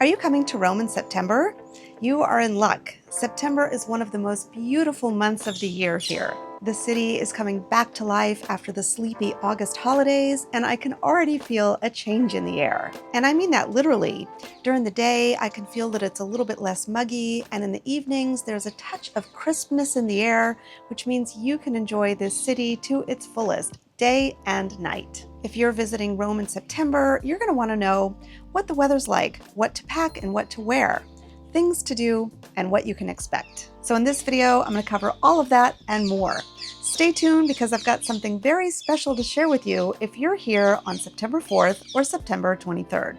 Are you coming to Rome in September? You are in luck. September is one of the most beautiful months of the year here. The city is coming back to life after the sleepy August holidays, and I can already feel a change in the air. And I mean that literally. During the day, I can feel that it's a little bit less muggy, and in the evenings, there's a touch of crispness in the air, which means you can enjoy this city to its fullest, day and night. If you're visiting Rome in September, you're going to want to know what the weather's like, what to pack and what to wear, things to do, and what you can expect. So in this video, I'm going to cover all of that and more. Stay tuned because I've got something very special to share with you if you're here on September 4th or September 23rd.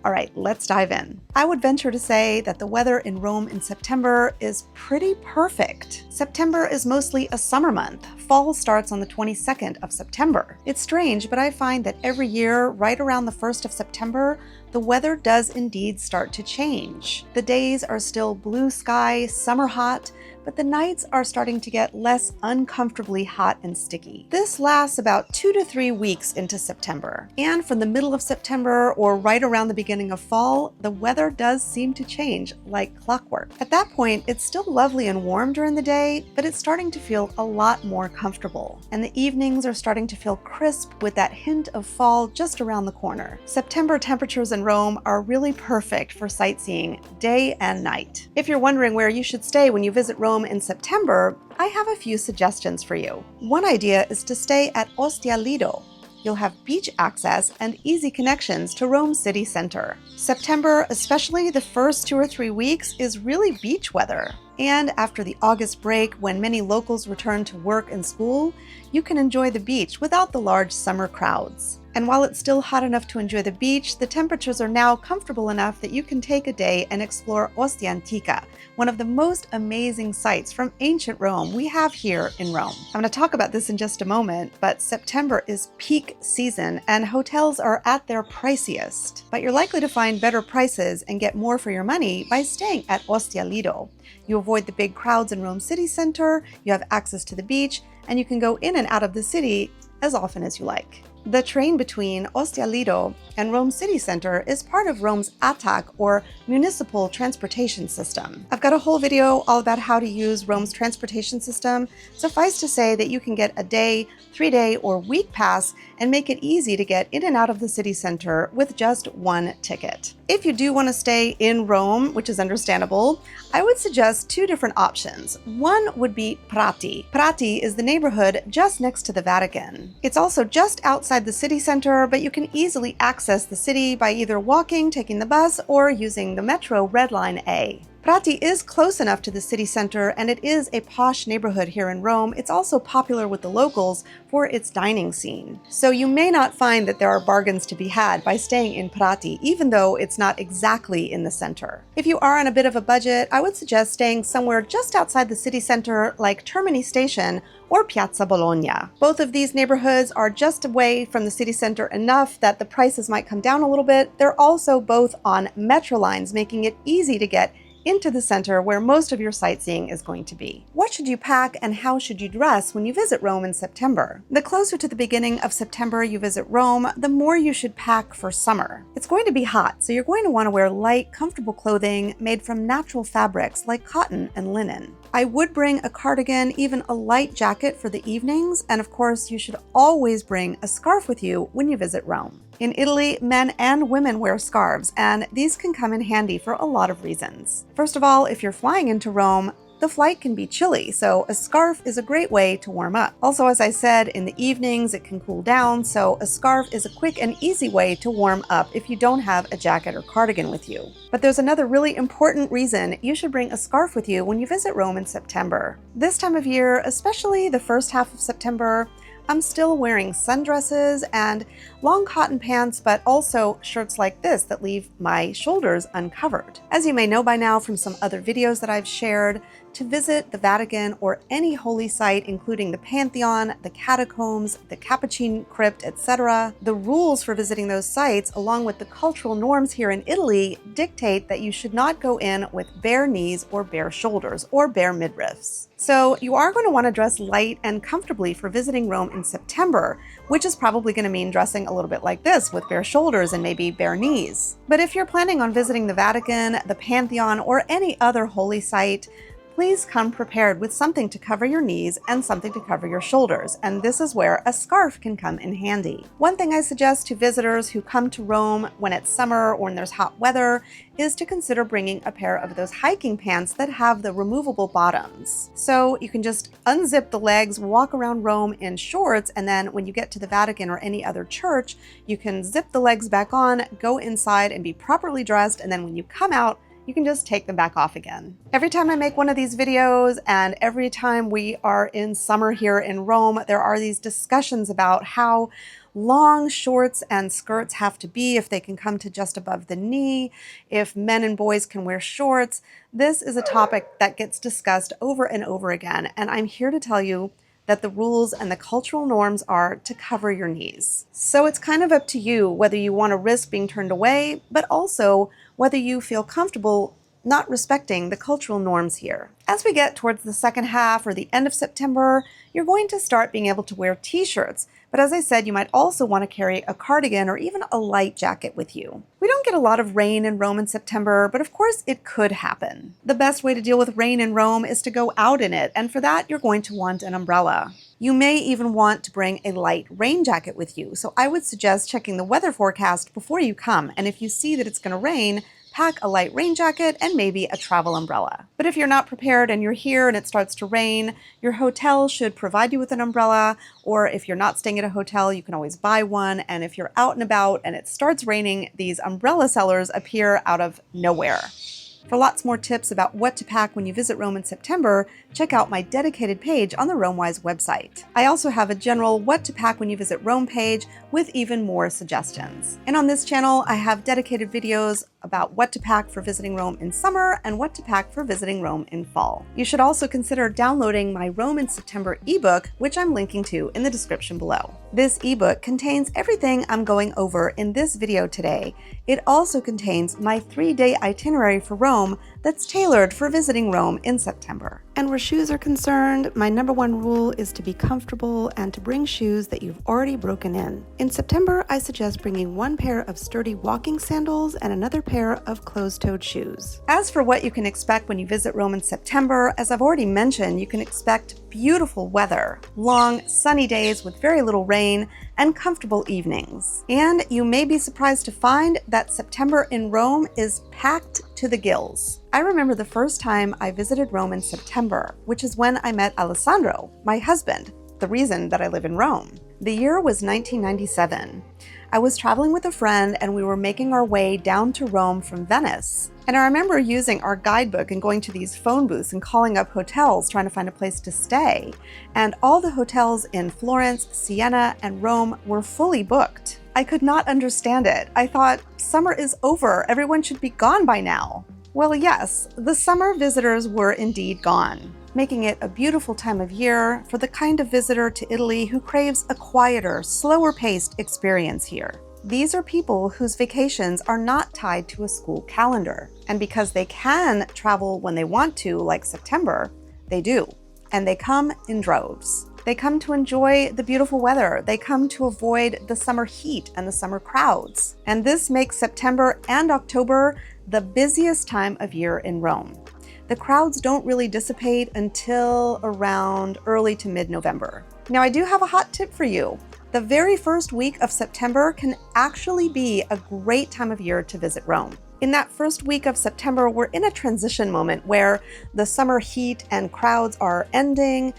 All right, let's dive in. I would venture to say that the weather in Rome in September is pretty perfect. September is mostly a summer month. Fall starts on the 22nd of September. It's strange, but I find that every year, right around the 1st of September, the weather does indeed start to change. The days are still blue sky, summer hot, but the nights are starting to get less uncomfortably hot and sticky. This lasts about 2 to 3 weeks into September. And from the middle of September or right around the beginning of fall, the weather does seem to change like clockwork. At that point, it's still lovely and warm during the day, but it's starting to feel a lot more comfortable. And the evenings are starting to feel crisp with that hint of fall just around the corner. September temperatures in Rome are really perfect for sightseeing day and night. If you're wondering where you should stay when you visit Rome in September, I have a few suggestions for you. One idea is to stay at Ostia Lido. You'll have beach access and easy connections to Rome city center. September, especially the first 2 or 3 weeks, is really beach weather. And after the August break, when many locals return to work and school, you can enjoy the beach without the large summer crowds. And while it's still hot enough to enjoy the beach, the temperatures are now comfortable enough that you can take a day and explore Ostia Antica, one of the most amazing sites from ancient Rome we have here in Rome. I'm going to talk about this in just a moment, but September is peak season and hotels are at their priciest. But you're likely to find better prices and get more for your money by staying at Ostia Lido. You avoid the big crowds in Rome city center, you have access to the beach, and you can go in and out of the city as often as you like. The train between Ostia Lido and Rome City Center is part of Rome's ATAC, or Municipal Transportation System. I've got a whole video all about how to use Rome's transportation system. Suffice to say that you can get a day, 3-day, or week pass and make it easy to get in and out of the city center with just one ticket. If you do want to stay in Rome, which is understandable, I would suggest 2 different options. One would be Prati. Prati is the neighborhood just next to the Vatican. It's also just outside the city center, but you can easily access the city by either walking, taking the bus, or using the Metro Red Line A. Prati is close enough to the city center, and it is a posh neighborhood here in Rome. It's also popular with the locals for its dining scene. So you may not find that there are bargains to be had by staying in Prati, even though it's not exactly in the center. If you are on a bit of a budget, I would suggest staying somewhere just outside the city center like Termini Station or Piazza Bologna. Both of these neighborhoods are just away from the city center enough that the prices might come down a little bit. They're also both on metro lines, making it easy to get into the center where most of your sightseeing is going to be. What should you pack and how should you dress when you visit Rome in September? The closer to the beginning of September you visit Rome, the more you should pack for summer. It's going to be hot, so you're going to want to wear light, comfortable clothing made from natural fabrics like cotton and linen. I would bring a cardigan, even a light jacket for the evenings, and of course you should always bring a scarf with you when you visit Rome. In Italy, men and women wear scarves, and these can come in handy for a lot of reasons. First of all, if you're flying into Rome, the flight can be chilly, so a scarf is a great way to warm up. Also, as I said, in the evenings it can cool down, so a scarf is a quick and easy way to warm up if you don't have a jacket or cardigan with you. But there's another really important reason you should bring a scarf with you when you visit Rome in September. This time of year, especially the first half of September, I'm still wearing sundresses and long cotton pants, but also shirts like this that leave my shoulders uncovered. As you may know by now from some other videos that I've shared, to visit the Vatican or any holy site, including the Pantheon, the catacombs, the Capuchin crypt, etc., the rules for visiting those sites, along with the cultural norms here in Italy, dictate that you should not go in with bare knees or bare shoulders or bare midriffs. So you are going to want to dress light and comfortably for visiting Rome in September, which is probably going to mean dressing a little bit like this with bare shoulders and maybe bare knees. But if you're planning on visiting the Vatican, the Pantheon, or any other holy site, please come prepared with something to cover your knees and something to cover your shoulders, and this is where a scarf can come in handy. One thing I suggest to visitors who come to Rome when it's summer or when there's hot weather is to consider bringing a pair of those hiking pants that have the removable bottoms. So you can just unzip the legs, walk around Rome in shorts, and then when you get to the Vatican or any other church, you can zip the legs back on, go inside and be properly dressed, and then when you come out, you can just take them back off again. Every time I make one of these videos and every time we are in summer here in Rome, there are these discussions about how long shorts and skirts have to be, if they can come to just above the knee, if men and boys can wear shorts. This is a topic that gets discussed over and over again, and I'm here to tell you that the rules and the cultural norms are to cover your knees. So it's kind of up to you whether you want to risk being turned away, but also whether you feel comfortable not respecting the cultural norms here. As we get towards the second half or the end of September, you're going to start being able to wear t-shirts. But as I said, you might also want to carry a cardigan or even a light jacket with you. We don't get a lot of rain in Rome in September, but of course it could happen. The best way to deal with rain in Rome is to go out in it, and for that you're going to want an umbrella. You may even want to bring a light rain jacket with you, so I would suggest checking the weather forecast before you come, and if you see that it's going to rain, pack a light rain jacket and maybe a travel umbrella. But if you're not prepared and you're here and it starts to rain, your hotel should provide you with an umbrella, or if you're not staying at a hotel, you can always buy one. And if you're out and about and it starts raining, these umbrella sellers appear out of nowhere. For lots more tips about what to pack when you visit Rome in September, check out my dedicated page on the RomeWise website. I also have a general what to pack when you visit Rome page with even more suggestions. And on this channel, I have dedicated videos about what to pack for visiting Rome in summer and what to pack for visiting Rome in fall. You should also consider downloading my Rome in September ebook, which I'm linking to in the description below. This ebook contains everything I'm going over in this video today. It also contains my 3-day itinerary for Rome that's tailored for visiting Rome in September. And where shoes are concerned, my #1 rule is to be comfortable and to bring shoes that you've already broken in. In September, I suggest bringing one pair of sturdy walking sandals and another pair of closed-toed shoes. As for what you can expect when you visit Rome in September, as I've already mentioned, you can expect beautiful weather, long, sunny days with very little rain, and comfortable evenings. And you may be surprised to find that September in Rome is packed to the gills. I remember the first time I visited Rome in September, which is when I met Alessandro, my husband, the reason that I live in Rome. The year was 1997. I was traveling with a friend and we were making our way down to Rome from Venice. And I remember using our guidebook and going to these phone booths and calling up hotels trying to find a place to stay. And all the hotels in Florence, Siena, and Rome were fully booked. I could not understand it. I thought, summer is over. Everyone should be gone by now. Well, yes, the summer visitors were indeed gone, making it a beautiful time of year for the kind of visitor to Italy who craves a quieter, slower-paced experience here. These are people whose vacations are not tied to a school calendar. And because they can travel when they want to, like September, they do. And they come in droves. They come to enjoy the beautiful weather. They come to avoid the summer heat and the summer crowds. And this makes September and October the busiest time of year in Rome. The crowds don't really dissipate until around early to mid-November. Now, I do have a hot tip for you. The very first week of September can actually be a great time of year to visit Rome. In that first week of September, we're in a transition moment where the summer heat and crowds are ending,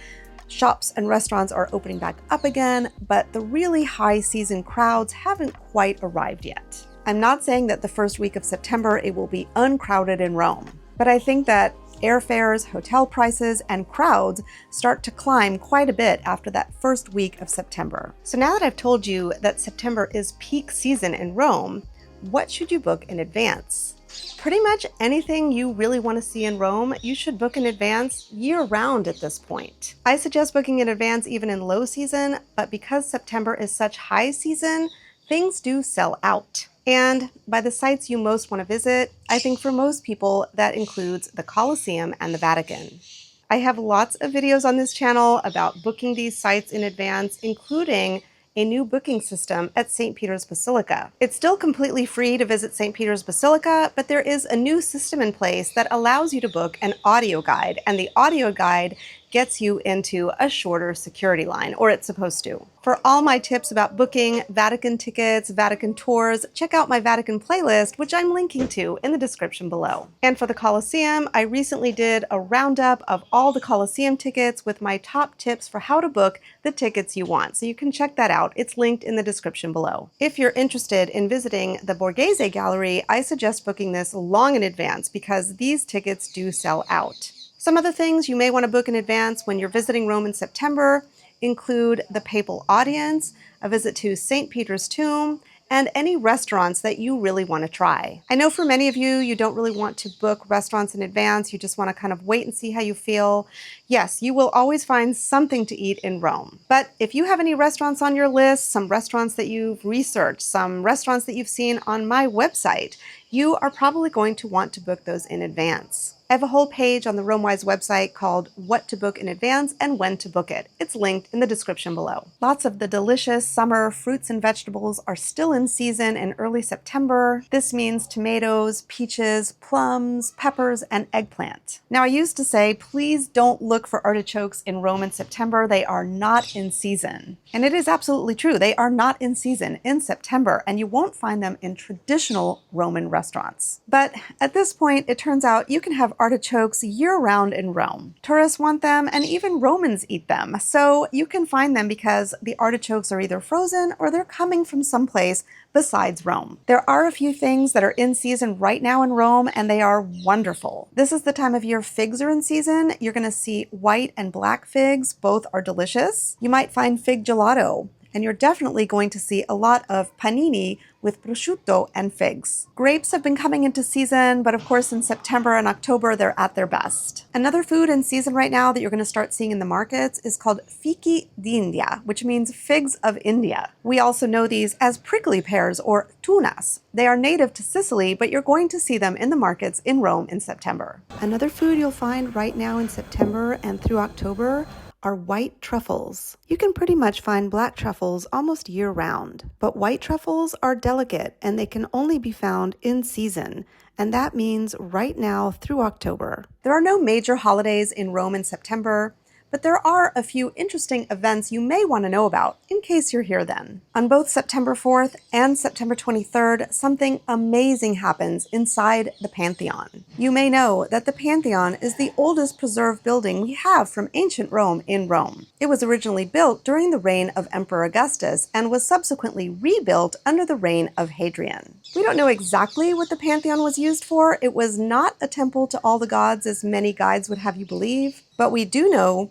shops and restaurants are opening back up again, but the really high season crowds haven't quite arrived yet. I'm not saying that the first week of September it will be uncrowded in Rome, but I think that airfares, hotel prices, and crowds start to climb quite a bit after that first week of September. So now that I've told you that September is peak season in Rome, what should you book in advance? Pretty much anything you really want to see in Rome, you should book in advance year-round at this point. I suggest booking in advance even in low season, but because September is such high season, things do sell out. And by the sites you most want to visit, I think for most people that includes the Colosseum and the Vatican. I have lots of videos on this channel about booking these sites in advance, including a new booking system at St. Peter's Basilica. It's still completely free to visit St. Peter's Basilica, but there is a new system in place that allows you to book an audio guide, and the audio guide gets you into a shorter security line, or it's supposed to. For all my tips about booking Vatican tickets, Vatican tours, check out my Vatican playlist, which I'm linking to in the description below. And for the Colosseum, I recently did a roundup of all the Colosseum tickets with my top tips for how to book the tickets you want. So you can check that out. It's linked in the description below. If you're interested in visiting the Borghese Gallery, I suggest booking this long in advance because these tickets do sell out. Some other things you may want to book in advance when you're visiting Rome in September include the papal audience, a visit to St. Peter's tomb, and any restaurants that you really want to try. I know for many of you, you don't really want to book restaurants in advance. You just want to kind of wait and see how you feel. Yes, you will always find something to eat in Rome. But if you have any restaurants on your list, some restaurants that you've researched, some restaurants that you've seen on my website, you are probably going to want to book those in advance. I have a whole page on the RomeWise website called What to Book in Advance and When to Book It. It's linked in the description below. Lots of the delicious summer fruits and vegetables are still in season in early September. This means tomatoes, peaches, plums, peppers, and eggplant. Now, I used to say, please don't look for artichokes in Rome in September. They are not in season. And it is absolutely true. They are not in season in September, and you won't find them in traditional Roman restaurants. But at this point, it turns out you can have artichokes year-round in Rome. Tourists want them, and even Romans eat them. So you can find them because the artichokes are either frozen or they're coming from someplace besides Rome. There are a few things that are in season right now in Rome, and they are wonderful. This is the time of year figs are in season. You're going to see white and black figs. Both are delicious. You might find fig gelato, and you're definitely going to see a lot of panini with prosciutto and figs. Grapes have been coming into season, but of course in September and October, they're at their best. Another food in season right now that you're going to start seeing in the markets is called fichi d'India, which means figs of India. We also know these as prickly pears or tunas. They are native to Sicily, but you're going to see them in the markets in Rome in September. Another food you'll find right now in September and through October are white truffles. You can pretty much find black truffles almost year-round, but white truffles are delicate and they can only be found in season, and that means right now through October. There are no major holidays in Rome in September, but there are a few interesting events you may want to know about in case you're here then. On both September 4th and September 23rd, something amazing happens inside the Pantheon. You may know that the Pantheon is the oldest preserved building we have from ancient Rome in Rome. It was originally built during the reign of Emperor Augustus and was subsequently rebuilt under the reign of Hadrian. We don't know exactly what the Pantheon was used for. It was not a temple to all the gods as many guides would have you believe, but we do know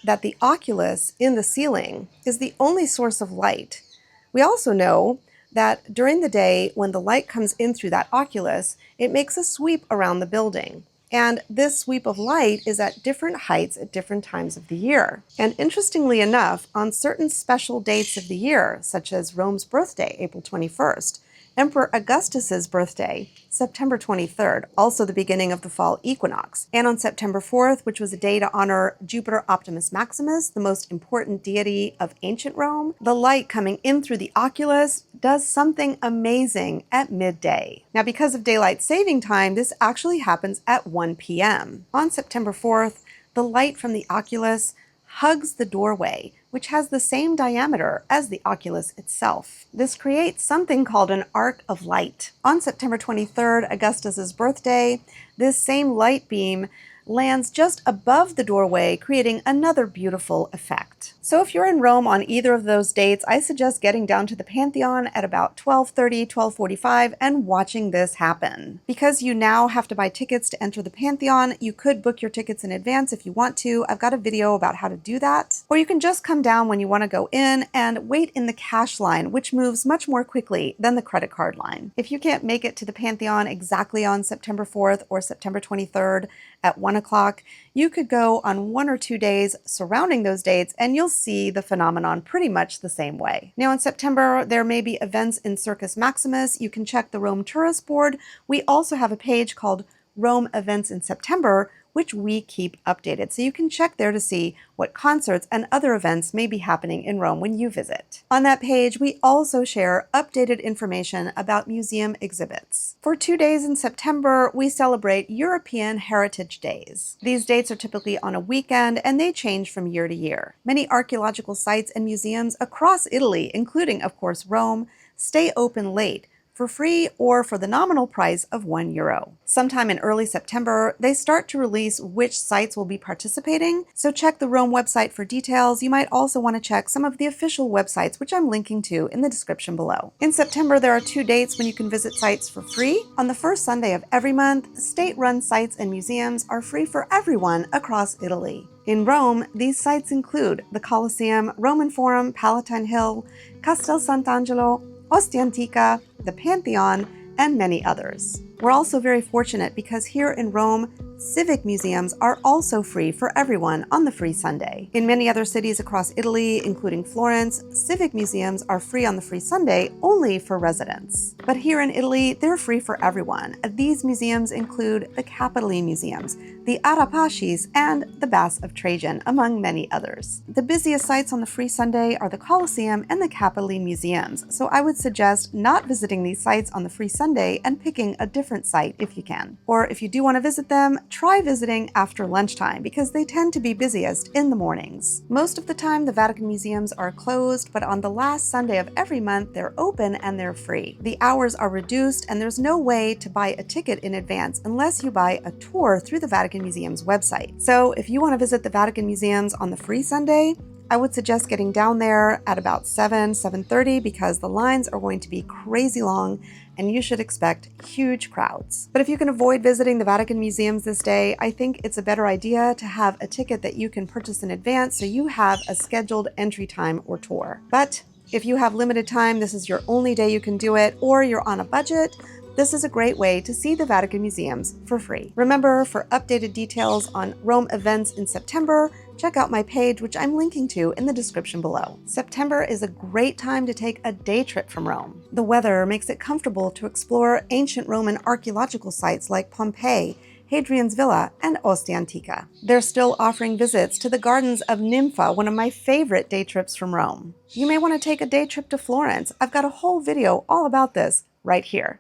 that the oculus in the ceiling is the only source of light. We also know that during the day, when the light comes in through that oculus, it makes a sweep around the building. And this sweep of light is at different heights at different times of the year. And interestingly enough, on certain special dates of the year, such as Rome's birthday, April 21st, Emperor Augustus's birthday, September 23rd, also the beginning of the fall equinox. And on September 4th, which was a day to honor Jupiter Optimus Maximus, the most important deity of ancient Rome, the light coming in through the oculus does something amazing at midday. Now, because of daylight saving time, this actually happens at 1 p.m. On September 4th, the light from the oculus hugs the doorway, which has the same diameter as the oculus itself. This creates something called an arc of light. On September 23rd, Augustus's birthday, this same light beam lands just above the doorway, creating another beautiful effect. So if you're in Rome on either of those dates, I suggest getting down to the Pantheon at about 12:30, 12:45 and watching this happen. Because you now have to buy tickets to enter the Pantheon, you could book your tickets in advance if you want to. I've got a video about how to do that. Or you can just come down when you want to go in and wait in the cash line, which moves much more quickly than the credit card line. If you can't make it to the Pantheon exactly on September 4th or September 23rd at 1 o'clock, you could go on 1 or 2 days surrounding those dates and you'll see the phenomenon pretty much the same way. Now in September, there may be events in Circus Maximus. You can check the Rome Tourist Board. We also have a page called Rome Events in September, which we keep updated. So you can check there to see what concerts and other events may be happening in Rome when you visit. On that page, we also share updated information about museum exhibits. For 2 days in September, we celebrate European Heritage Days. These dates are typically on a weekend and they change from year to year. Many archaeological sites and museums across Italy, including, of course, Rome, stay open late, for free or for the nominal price of €1. Sometime in early September, they start to release which sites will be participating, so check the Rome website for details. You might also want to check some of the official websites, which I'm linking to in the description below. In September, there are 2 dates when you can visit sites for free. On the first Sunday of every month, state-run sites and museums are free for everyone across Italy. In Rome, these sites include the Colosseum, Roman Forum, Palatine Hill, Castel Sant'Angelo, Ostia Antica, the Pantheon, and many others. We're also very fortunate because here in Rome, civic museums are also free for everyone on the free Sunday. In many other cities across Italy, including Florence, civic museums are free on the free Sunday only for residents. But here in Italy, they're free for everyone. These museums include the Capitoline Museums, the Arapacis, and the Baths of Trajan, among many others. The busiest sites on the free Sunday are the Colosseum and the Capitoline Museums, so I would suggest not visiting these sites on the free Sunday and picking a different site if you can. Or if you do want to visit them, try visiting after lunchtime because they tend to be busiest in the mornings. Most of the time, the Vatican museums are closed, but on the last Sunday of every month, they're open and they're free. The hours are reduced and there's no way to buy a ticket in advance unless you buy a tour through the Vatican Museum's website. So if you want to visit the Vatican museums on the free Sunday, I would suggest getting down there at about 7:30 because the lines are going to be crazy long and you should expect huge crowds. But if you can avoid visiting the Vatican museums this day, I think it's a better idea to have a ticket that you can purchase in advance so you have a scheduled entry time or tour. But if you have limited time, this is your only day you can do it, or you're on a budget, this is a great way to see the Vatican museums for free. Remember, for updated details on Rome events in September, check out my page, which I'm linking to in the description below. September is a great time to take a day trip from Rome. The weather makes it comfortable to explore ancient Roman archaeological sites like Pompeii, Hadrian's Villa, and Ostia Antica. They're still offering visits to the Gardens of Nympha, one of my favorite day trips from Rome. You may want to take a day trip to Florence. I've got a whole video all about this right here.